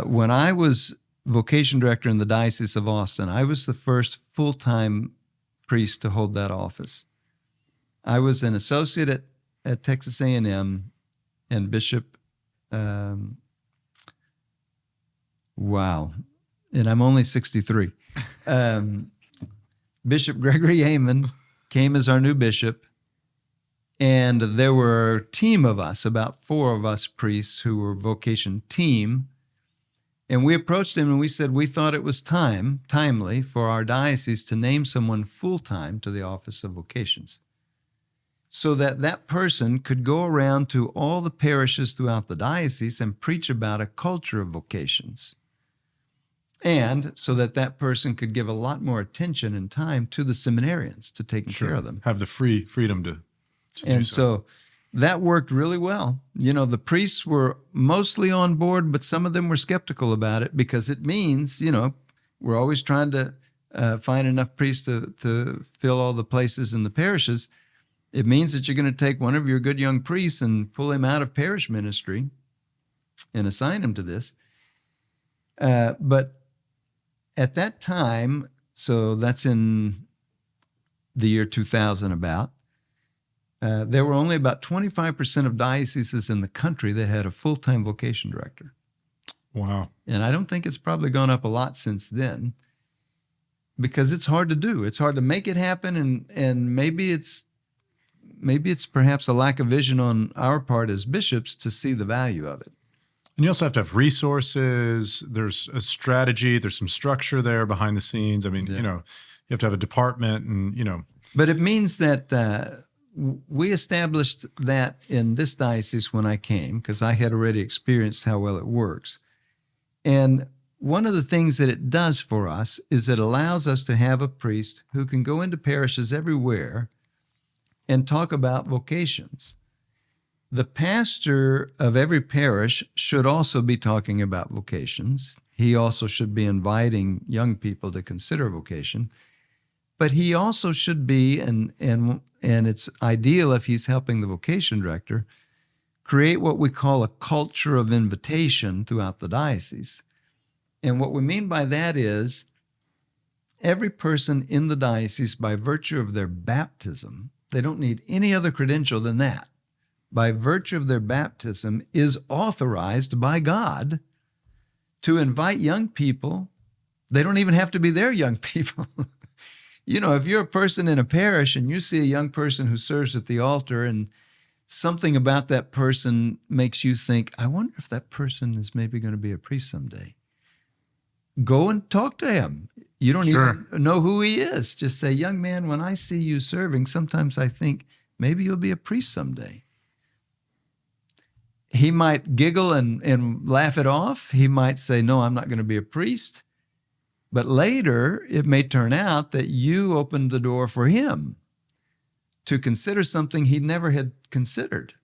When I was vocation director in the Diocese of Austin, I was the first full-time priest to hold that office. I was an associate at Texas A&M, and Bishop, wow, and I'm only 63. Bishop Gregory Amon came as our new bishop, and there were a team of us, about 4 of us priests who were vocation team. And we approached him and we said we thought it was timely for our diocese to name someone full-time to the office of vocations, so that that person could go around to all the parishes throughout the diocese and preach about a culture of vocations. And so that that person could give a lot more attention and time to the seminarians, to taking care of them. Have the freedom to and do so that worked really well. You know, the priests were mostly on board, but some of them were skeptical about it, because it means, you know, we're always trying to find enough priests to fill all the places in the parishes. It means that you're going to take one of your good young priests and pull him out of parish ministry and assign him to this. But at that time, so that's in the year 2000 about, there were only about 25% of dioceses in the country that had a full-time vocation director. Wow. And I don't think it's probably gone up a lot since then, because it's hard to do. It's hard to make it happen, and maybe it's perhaps a lack of vision on our part as bishops to see the value of it. And you also have to have resources. There's a strategy. There's some structure there behind the scenes. I mean, you know, you have to have a department and, you know. But it means that we established that in this diocese when I came, because I had already experienced how well it works. And one of the things that it does for us is it allows us to have a priest who can go into parishes everywhere and talk about vocations. The pastor of every parish should also be talking about vocations. He also should be inviting young people to consider vocation. But he also should be, and it's ideal if he's helping the vocation director, create what we call a culture of invitation throughout the diocese. And what we mean by that is every person in the diocese, by virtue of their baptism, they don't need any other credential than that, by virtue of their baptism, is authorized by God to invite young people. They don't even have to be their young people. You know, if you're a person in a parish and you see a young person who serves at the altar and something about that person makes you think, I wonder if that person is maybe going to be a priest someday, go and talk to him. You don't even know who he is. Just say, young man, when I see you serving, sometimes I think maybe you'll be a priest someday. He might giggle and laugh it off. He might say, no, I'm not going to be a priest. But later, it may turn out that you opened the door for him to consider something he never had considered.